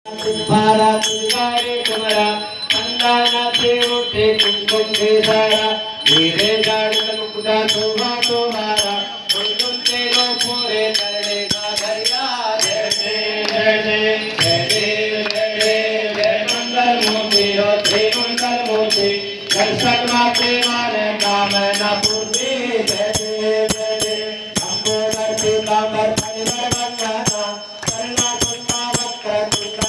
तुम्हारा तुझारे तुम्हारा संदाना से उठे कुमकुम से सारा मेरे जाड़ मुकुटा शोभा तुम्हारा कुमकुम से लो पूरे करने का दरिया जय जय जय जय जय जय जय मंगल मूर्ति हो श्री मंगल मूर्ति दर्शन माते माने कामना पूर्ति जय जय जय जय हमको करते कामर परिवर बंधना करना सुनना वक्र तुका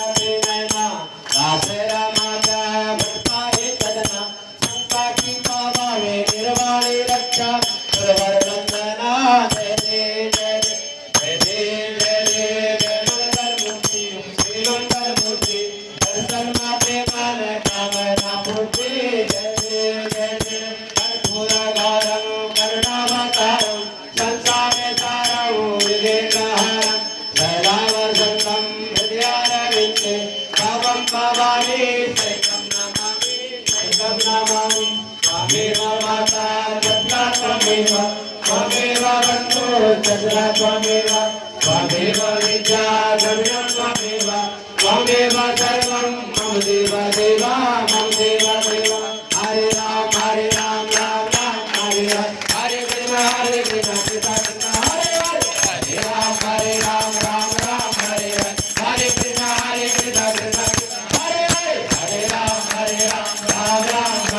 आसरा माता भटपारे तदना संपाटी पावावे निर्वाणे रक्षा सरवर वंदना जय जय जय जय जय जय जय मंगल मूर्ति श्री मंगल मूर्ति दर्शन माते मान कामना पूर्ति जय जय जय जय कर्पूर गारं करुणावतारं संसारे सारं विवेकहारं सदा वसन्तं हृदयारविन्दे Bhavam Bhavani Saikam Namami Swameva Mata Jatla Swameva Swameva Bandhu Jatla Swameva Swameva Vidya Dhamyam Swameva Swameva Sarvam Mam Deva Deva Mam Deva Deva Hare Ram Hare Ram Ram Ram Hare Hare Hare Krishna Hare Krishna Krishna Krishna Hare Hare Hare Ram Hare Ram Ram Ram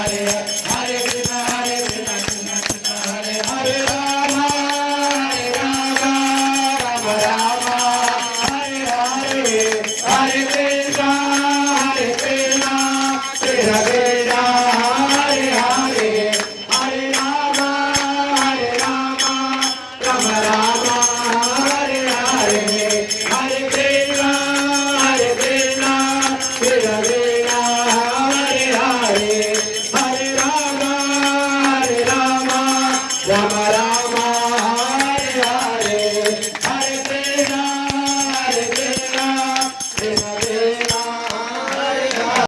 Hare Hare Hare Krishna Hare Krishna Krishna Rama Rama